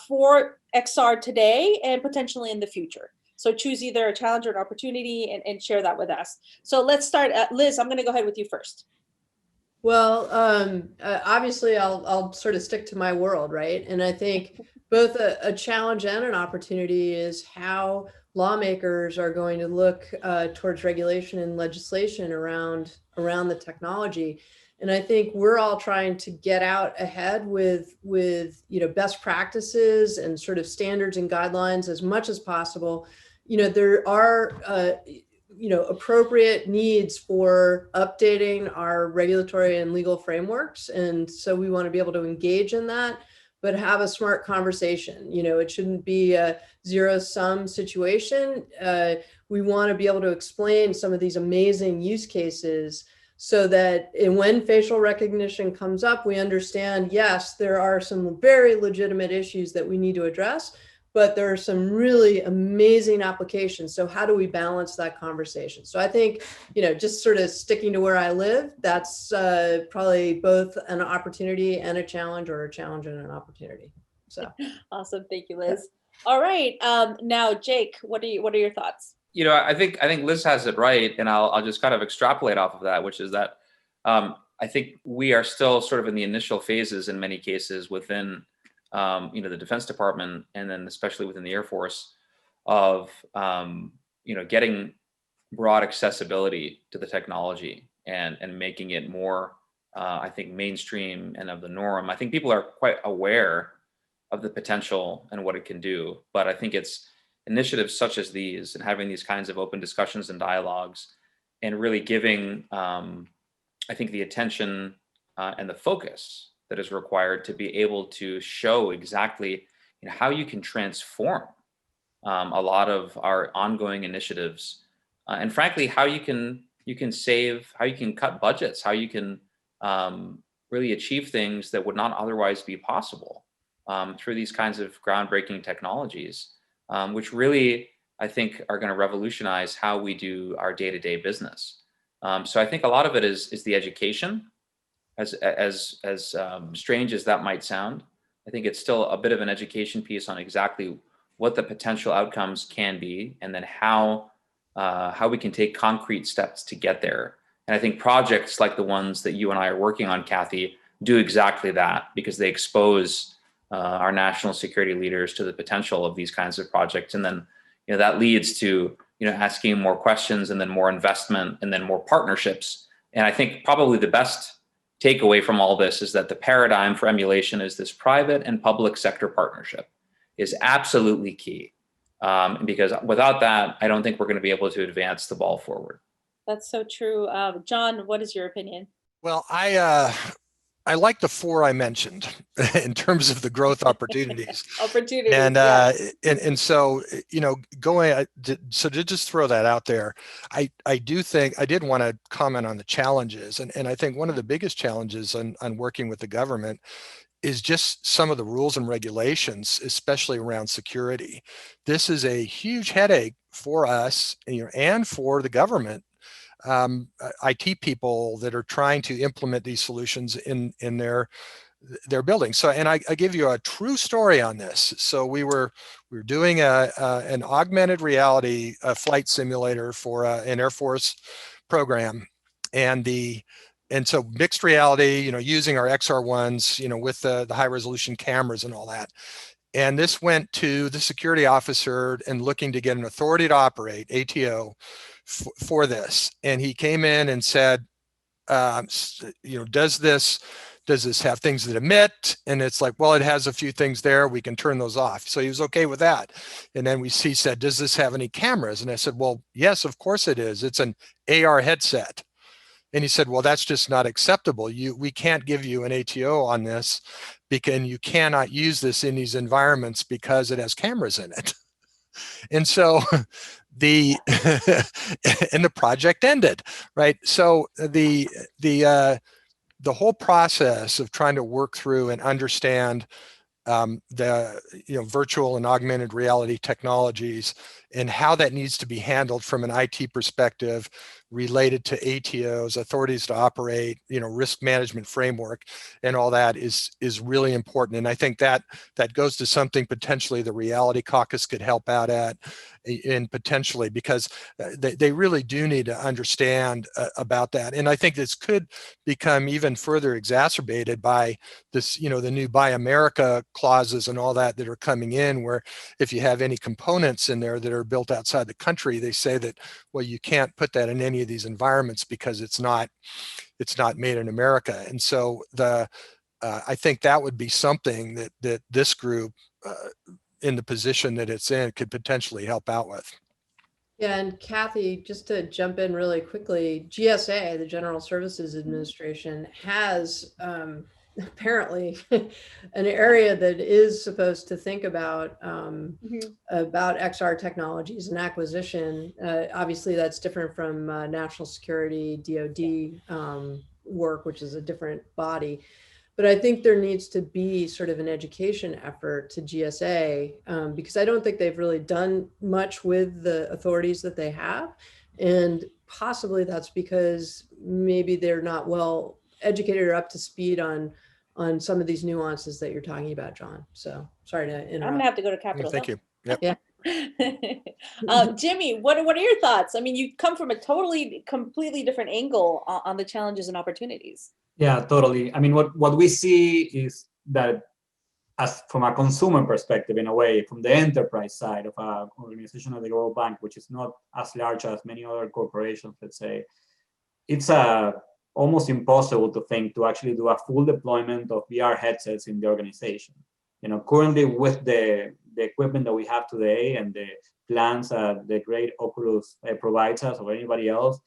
for XR today and potentially in the future? So choose either a challenge or an opportunity and share that with us. So let's start. Liz, I'm going to go ahead with you first. Well, obviously, I'll sort of stick to my world, right? And I think both a challenge and an opportunity is how lawmakers are going to look towards regulation and legislation around the technology. And I think we're all trying to get out ahead with best practices and sort of standards and guidelines as much as possible. There are appropriate needs for updating our regulatory and legal frameworks. And so we want to be able to engage in that, but have a smart conversation. It shouldn't be a zero-sum situation. We want to be able to explain some of these amazing use cases so that when facial recognition comes up, we understand, yes, there are some very legitimate issues that we need to address, but there are some really amazing applications. So how do we balance that conversation? So I think, just sort of sticking to where I live, that's probably both an opportunity and a challenge, or a challenge and an opportunity. So awesome. Thank you, Liz. All right. Now, Jake, what are your thoughts? I think Liz has it right, and I'll just kind of extrapolate off of that, which is that I think we are still sort of in the initial phases in many cases within the Defense Department, and then especially within the Air Force, of getting broad accessibility to the technology and making it more, I think, mainstream and of the norm. I think people are quite aware of the potential and what it can do, but I think it's initiatives such as these and having these kinds of open discussions and dialogues, and really giving, I think, the attention and the focus that is required to be able to show exactly how you can transform a lot of our ongoing initiatives, and frankly, how you can you can save, how you can cut budgets, how you can really achieve things that would not otherwise be possible through these kinds of groundbreaking technologies, which really, I think, are going to revolutionize how we do our day-to-day business. So I think a lot of it is the education, as strange as that might sound. I think it's still a bit of an education piece on exactly what the potential outcomes can be, and then how we can take concrete steps to get there. And I think projects like the ones that you and I are working on, Cathy, do exactly that, because they expose our national security leaders to the potential of these kinds of projects. And then, that leads to, asking more questions, and then more investment, and then more partnerships. And I think probably the best takeaway from all this is that the paradigm for emulation is this private and public sector partnership is absolutely key. Because without that, I don't think we're going to be able to advance the ball forward. That's so true. John, what is your opinion? Well, I like the 4 I mentioned in terms of the growth opportunities. And so, so to just throw that out there, I do think I did want to comment on the challenges. And I think one of the biggest challenges on working with the government is just some of the rules and regulations, especially around security. This is a huge headache for us, and for the government. IT people that are trying to implement these solutions in their buildings. So, and I give you a true story on this. So we were doing an augmented reality flight simulator for an Air Force program, and so mixed reality, using our XR1s, with the high resolution cameras and all that. And this went to the security officer and looking to get an authority to operate, ATO, for this. And he came in and said, does this have things that emit? And it's like, well, it has a few things there. We can turn those off. So he was okay with that. And then he said, does this have any cameras? And I said, well, yes, of course it is. It's an AR headset. And he said, well, that's just not acceptable. We can't give you an ATO on this, because you cannot use this in these environments because it has cameras in it. And so the project ended, right? So the whole process of trying to work through and understand the virtual and augmented reality technologies and how that needs to be handled from an IT perspective related to ATOs, authorities to operate, risk management framework, and all that is really important. And I think that goes to something potentially the Reality Caucus could help out at, and potentially, because they really do need to understand about that. And I think this could become even further exacerbated by this, the new Buy America clauses and all that are coming in, where if you have any components in there that are built outside the country, they say that, well, you can't put that in any of these environments because it's not made in America. And so I think that would be something that this group in the position that it's in could potentially help out with. Yeah, and Cathy, just to jump in really quickly, GSA, the General Services Administration, has apparently an area that is supposed to think about XR technologies and acquisition. Obviously, that's different from national security, DoD work, which is a different body. But I think there needs to be sort of an education effort to GSA, because I don't think they've really done much with the authorities that they have. And possibly that's because maybe they're not well educated or up to speed on some of these nuances that you're talking about, John. So sorry to interrupt. I'm gonna have to go to Capitol. Thank you. Yep. Yeah. Jimmy, what are your thoughts? I mean, you come from a completely different angle on the challenges and opportunities. Yeah, totally. I mean, what we see is that, as from a consumer perspective, in a way, from the enterprise side of an organization like the World Bank, which is not as large as many other corporations, let's say, it's almost impossible to think to actually do a full deployment of VR headsets in the organization. Currently with the equipment that we have today and the plans that the great Oculus provides us or anybody else,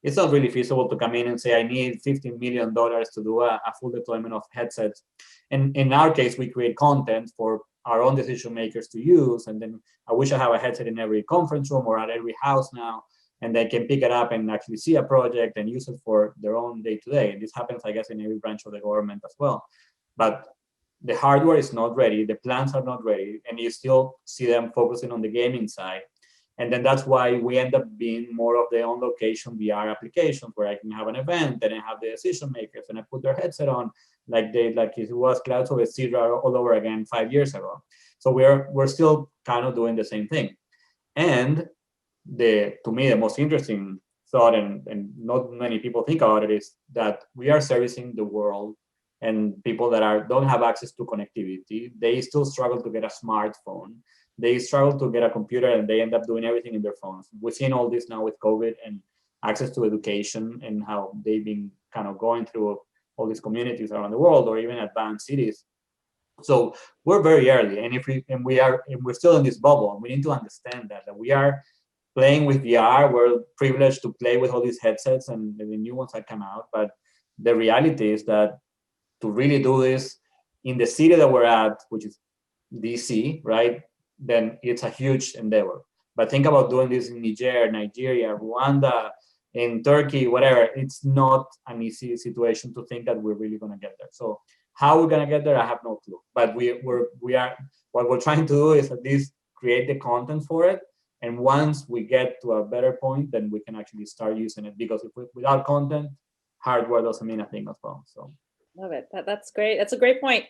it's not really feasible to come in and say, I need $15 million to do a full deployment of headsets. And in our case, we create content for our own decision makers to use. And then I wish I have a headset in every conference room or at every house now. and they can pick it up and actually see a project and use it for their own day-to-day. And this happens, I guess, in every branch of the government as well. But the hardware is not ready, the plans are not ready, and you still see them focusing on the gaming side. And then that's why we end up being more of the on-location VR applications, where I can have an event and I have the decision makers and I put their headset on, like it was Clouds of Zero all over again 5 years ago. So we're still kind of doing the same thing. And to me, the most interesting thought, and not many people think about it, is that we are servicing the world, and people that don't have access to connectivity, they still struggle to get a smartphone. They struggle to get a computer, and they end up doing everything in their phones. We've seen all this now with COVID and access to education, and how they've been kind of going through all these communities around the world, or even advanced cities. So we're very early, and we're still in this bubble, and we need to understand that we are playing with VR. We're privileged to play with all these headsets and the new ones that come out. But the reality is that to really do this in the city that we're at, which is DC, right, then it's a huge endeavor. But think about doing this in Niger, Nigeria, Rwanda, in Turkey, whatever. It's not an easy situation to think that we're really going to get there. So how we're going to get there, I have no clue. But what we're trying to do is at least create the content for it. And once we get to a better point, then we can actually start using it. Because without content, hardware doesn't mean a thing as well. So. Love it. That's great. That's a great point.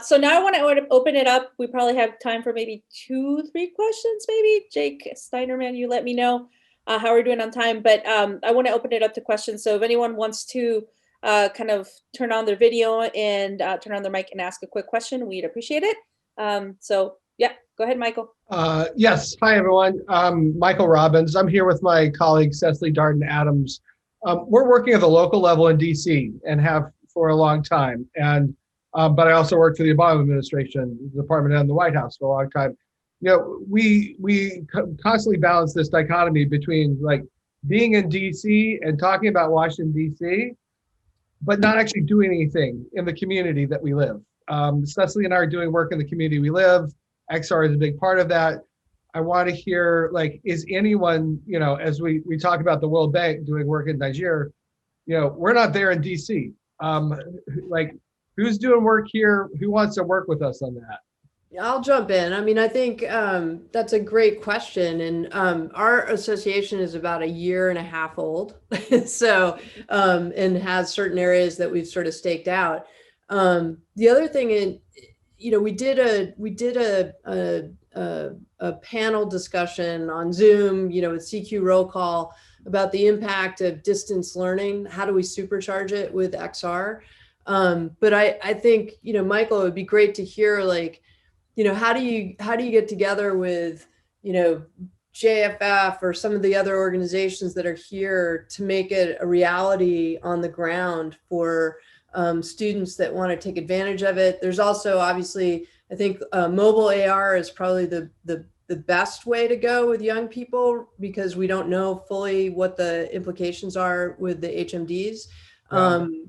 So now I want to open it up. We probably have time for maybe 2-3 questions, maybe. Jake, Steinerman, you let me know how we're doing on time. But I want to open it up to questions. So if anyone wants to kind of turn on their video and turn on their mic and ask a quick question, we'd appreciate it. So yeah, go ahead, Michael. Yes. Hi, everyone. Michael Robbins. I'm here with my colleague, Cecily Darden-Adams. We're working at the local level in DC and have for a long time. And but I also worked for the Obama administration, the department and the White House for a long time. You know, we constantly balance this dichotomy between like being in DC and talking about Washington, DC, but not actually doing anything in the community that we live. Cecily and I are doing work in the community we live. XR is a big part of that. I want to hear, like, is anyone, you know, as we talk about the World Bank doing work in Niger, you know, we're not there in DC. Like, who's doing work here? Who wants to work with us on that? I'll jump in. I mean, I think that's a great question. And our association is about 1.5 years old. So, and has certain areas that we've sort of staked out. The other thing, you know, we did a panel discussion on Zoom, you know, with CQ Roll Call about the impact of distance learning. How do we supercharge it with XR? But I think, you know, Michael, it would be great to hear, like, you know, how do you get together with, you know, JFF or some of the other organizations that are here to make it a reality on the ground for students that want to take advantage of it. There's also, obviously, I think mobile AR is probably the best way to go with young people, because we don't know fully what the implications are with the HMDs.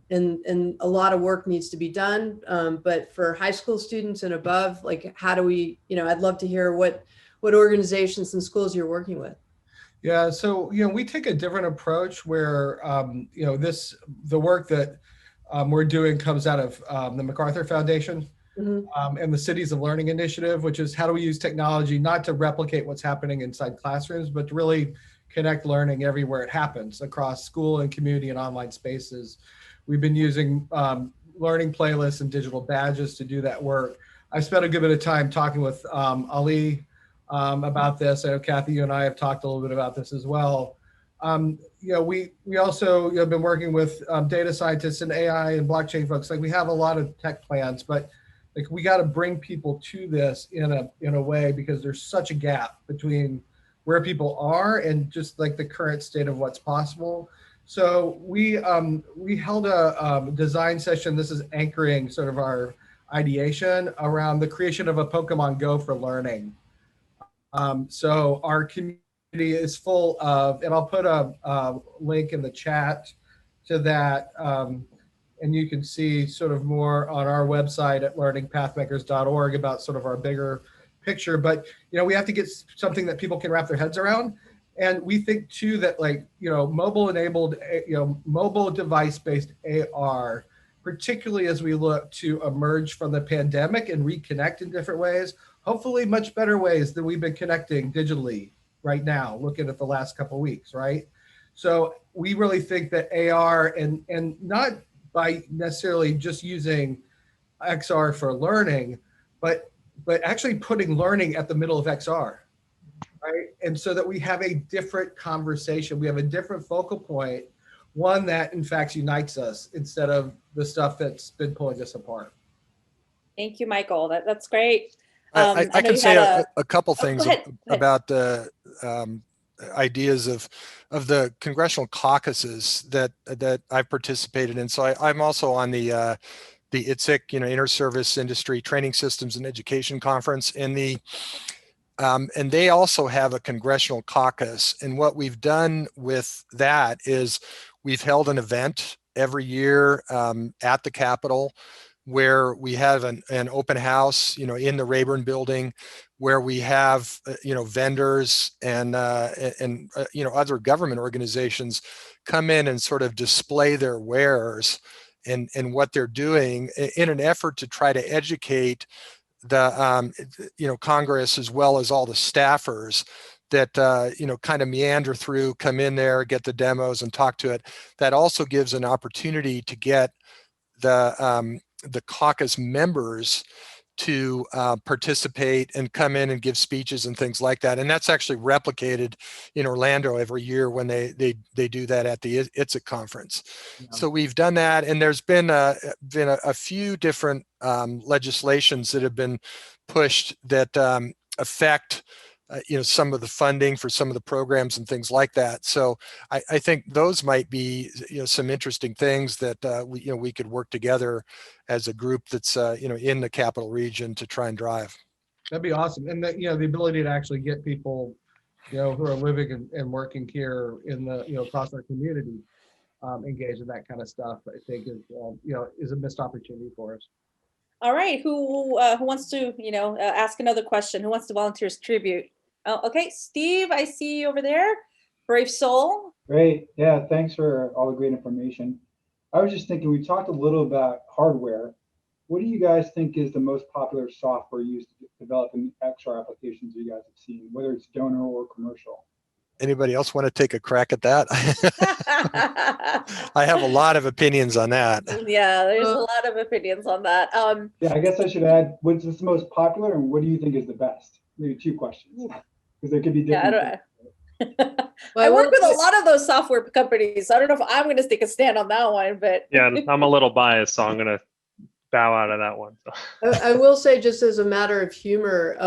And a lot of work needs to be done. But for high school students and above, like, how do we, you know, I'd love to hear what organizations and schools you're working with. Yeah, so, you know, we take a different approach where, you know, the work that we're doing comes out of the MacArthur Foundation. Mm-hmm. And the Cities of Learning Initiative, which is how do we use technology not to replicate what's happening inside classrooms, but to really connect learning everywhere it happens across school and community and online spaces. We've been using learning playlists and digital badges to do that work. I spent a good bit of time talking with Ali about this. I know Cathy, you and I have talked a little bit about this as well. You know, we also have been working with data scientists and AI and blockchain folks. Like, we have a lot of tech plans, but like, we got to bring people to this in a way, because there's such a gap between where people are and just like the current state of what's possible. So we held a design session. This is anchoring sort of our ideation around the creation of a Pokemon Go for learning. So our community is full of, and I'll put a link in the chat to that. And you can see sort of more on our website at learningpathmakers.org about sort of our bigger picture. But, you know, we have to get something that people can wrap their heads around. And we think too that mobile enabled, mobile device based AR, particularly as we look to emerge from the pandemic and reconnect in different ways, hopefully much better ways than we've been connecting digitally right now, looking at the last couple of weeks, right? So we really think that AR and not by necessarily just using XR for learning, but actually putting learning at the middle of XR, right? And so that we have a different conversation, we have a different focal point, one that in fact unites us instead of the stuff that's been pulling us apart. Thank you, Michael. That's great. I know can you say had a couple Oh, things go ahead. about the ideas of the congressional caucuses that I've participated in. So I'm also on the ITSIC, Inter-Service Industry Training Systems and Education Conference, and and they also have a congressional caucus. And what we've done with that is we've held an event every year at the Capitol, where we have an open house, in the Rayburn building, where we have, vendors and other government organizations come in and sort of display their wares and what they're doing in an effort to try to educate the, Congress, as well as all the staffers that, kind of meander through, come in there, get the demos and talk to it. That also gives an opportunity to get the caucus members to participate and come in and give speeches and things like that. And that's actually replicated in Orlando every year when they do that at the ITSIC conference. Yeah. So we've done that, and there's been a few different legislations that have been pushed that affect some of the funding for some of the programs and things like that. So I think those might be, some interesting things that we could work together as a group that's, in the Capital Region to try and drive. That'd be awesome. And that, the ability to actually get people, who are living and working here in the, across our community, engaged in that kind of stuff, I think is a missed opportunity for us. All right, who wants to, ask another question? Who wants to volunteer as tribute? Oh, okay, Steve, I see you over there. Brave soul. Great, yeah, thanks for all the great information. I was just thinking, we talked a little about hardware. What do you guys think is the most popular software used to develop in XR applications you guys have seen, whether it's donor or commercial? Anybody else want to take a crack at that? I have a lot of opinions on that. Yeah, there's a lot of opinions on that. Yeah, I guess I should add, what's the most popular and what do you think is the best? Maybe two questions, because there could be different. Yeah, I work with a lot of those software companies. I don't know if I'm going to take a stand on that one, but yeah, I'm a little biased, so I'm going to bow out of that one. So. I will say, just as a matter of humor,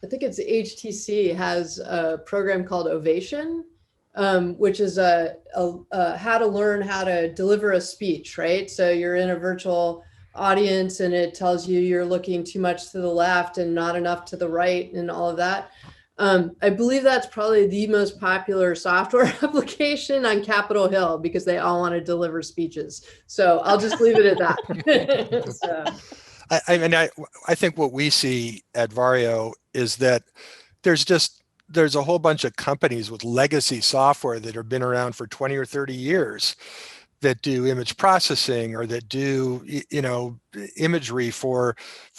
I think it's HTC has a program called Ovation, which is a how to learn how to deliver a speech, right? So you're in a virtual audience and it tells you you're looking too much to the left and not enough to the right and all of that. I believe that's probably the most popular software application on Capitol Hill because they all want to deliver speeches. So I'll just leave it at that. So. I think what we see at Vario is that there's a whole bunch of companies with legacy software that have been around for 20 or 30 years that do image processing or that do, imagery for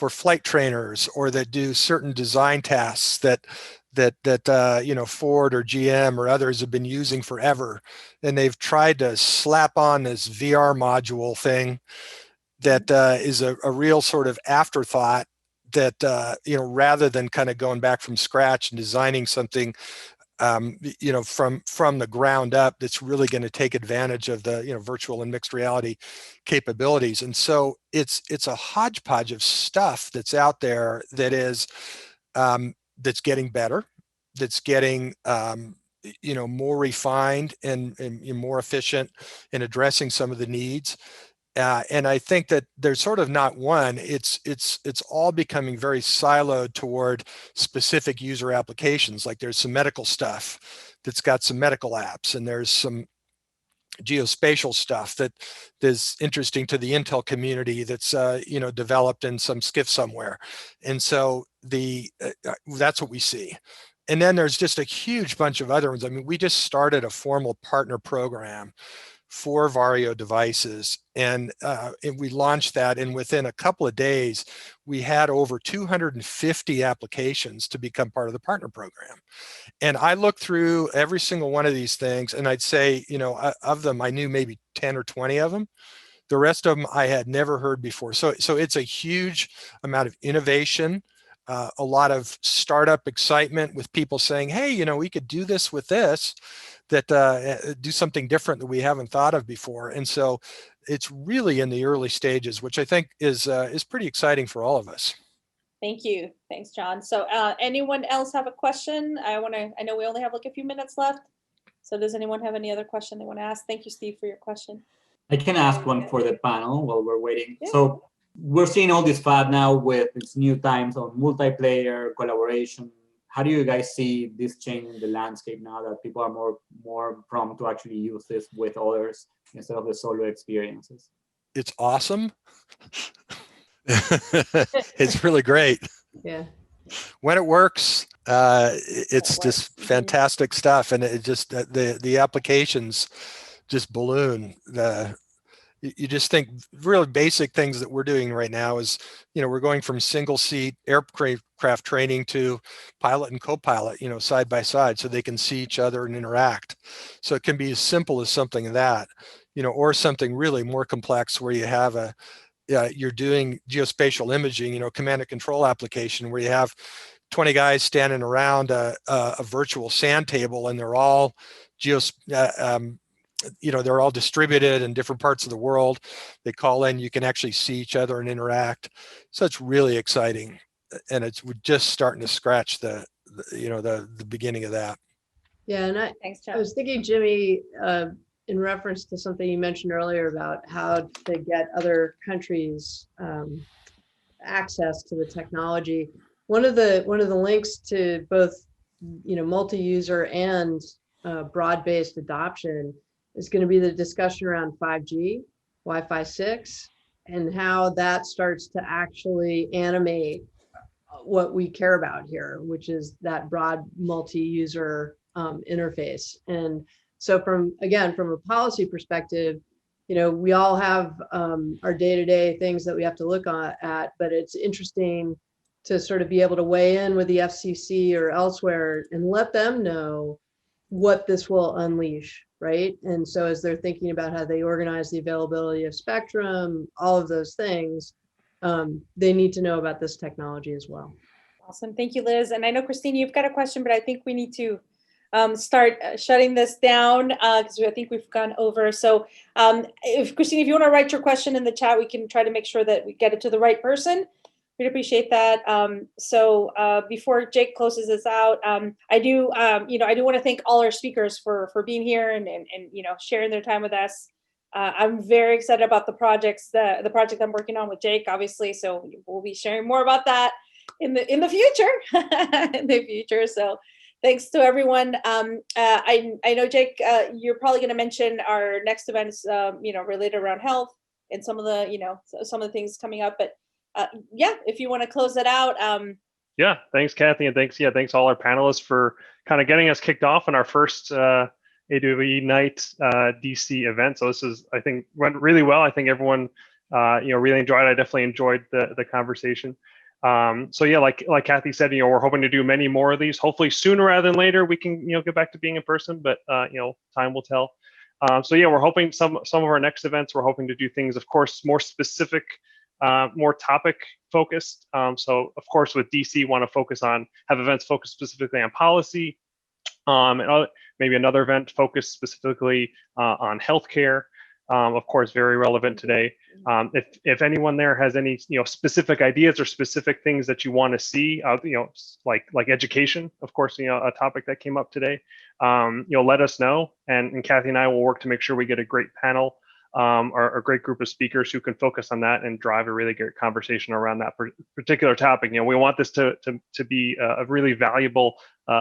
flight trainers, or that do certain design tasks that Ford or GM or others have been using forever. And they've tried to slap on this VR module thing that is a real sort of afterthought that, rather than kind of going back from scratch and designing something, from the ground up, that's really going to take advantage of the, virtual and mixed reality capabilities. And so it's a hodgepodge of stuff that's out there that is, that's getting better, that's getting, more refined and more efficient in addressing some of the needs. And I think that there's sort of not one, it's all becoming very siloed toward specific user applications. Like there's some medical stuff that's got some medical apps, and there's some geospatial stuff that is interesting to the Intel community that's developed in some skiff somewhere. And so that's what we see. And then there's just a huge bunch of other ones. I mean, we just started a formal partner program for Varjo devices, and we launched that, and within a couple of days we had over 250 applications to become part of the partner program. And I looked through every single one of these things, and I'd say, you know, of them I knew maybe 10 or 20 of them. The rest of them I had never heard before. So it's a huge amount of innovation, a lot of startup excitement with people saying, hey, you know, we could do this with this, that do something different that we haven't thought of before. And so it's really in the early stages, which I think is pretty exciting for all of us. Thank you. Thanks, John. So anyone else have a question? I know we only have like a few minutes left. So does anyone have any other question they want to ask? Thank you, Steve, for your question. I can ask one for the panel while we're waiting. Yeah. So we're seeing all this fad now with its new times on multiplayer collaboration. How do you guys see this change in the landscape now that people are more prone to actually use this with others instead of the solo experiences? It's awesome. It's really great. Yeah. When it works, it's just fantastic stuff, and it just the applications just balloon. You just think really basic things that we're doing right now is, you know, we're going from single seat aircraft training to pilot and co-pilot, you know, side by side, so they can see each other and interact. So it can be as simple as something like that, you know, or something really more complex where you have you're doing geospatial imaging, you know, command and control application where you have 20 guys standing around a virtual sand table, and they're all you know, they're all distributed in different parts of the world. They call in, you can actually see each other and interact. So it's really exciting, and we're just starting to scratch the beginning of that. Yeah, and Thanks, I John. was thinking, Jimmy, in reference to something you mentioned earlier about how to get other countries access to the technology. One of the links to both, you know, multi-user and broad-based adoption is going to be the discussion around 5G, Wi-Fi 6, and how that starts to actually animate what we care about here, which is that broad multi-user interface. And so from a policy perspective, you know, we all have our day-to-day things that we have to look at, but it's interesting to sort of be able to weigh in with the FCC or elsewhere and let them know what this will unleash, right? And so as they're thinking about how they organize the availability of spectrum, all of those things, they need to know about this technology as well. Awesome. Thank you, Liz. And I know, Christine, you've got a question, but I think we need to start shutting this down because I think we've gone over. So Christine, if you want to write your question in the chat, we can try to make sure that we get it to the right person. We'd appreciate that. So before Jake closes this out, I do want to thank all our speakers for being here and you know, sharing their time with us. I'm very excited about the project I'm working on with Jake, obviously. So we'll be sharing more about that in the future. So thanks to everyone. I know, Jake, you're probably going to mention our next events, you know, related around health and some of the things coming up, but yeah, if you want to close that out. Yeah, thanks, Cathy, and thanks all our panelists for kind of getting us kicked off in our first AWE Nite DC event. So this is, I think, went really well. I think everyone, really enjoyed it. I definitely enjoyed the conversation. So yeah, like Cathy said, we're hoping to do many more of these. Hopefully sooner rather than later, we can get back to being in person, but time will tell. So yeah, we're hoping some of our next events, we're hoping to do things, of course, more specific, more topic focused. So of course, with DC, want to have events focused specifically on policy, and maybe another event focused specifically on healthcare. Of course, very relevant today. If anyone there has any specific ideas or specific things that you want to see, like education, of course, a topic that came up today, let us know, and Cathy and I will work to make sure we get a great panel or a great group of speakers who can focus on that and drive a really great conversation around that particular topic. We want this to be a really valuable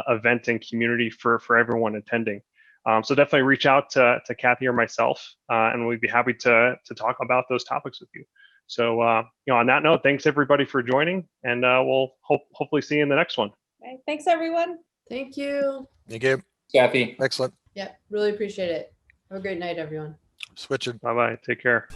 event and community for everyone attending. So definitely reach out to Cathy or myself, and we'd be happy to talk about those topics with you. So on that note, thanks everybody for joining, and we'll hopefully see you in the next one. Okay, thanks everyone. Thank you. Thank you. Cathy. Excellent. Yeah, really appreciate it. Have a great night, everyone. Switching. Bye bye. Take care.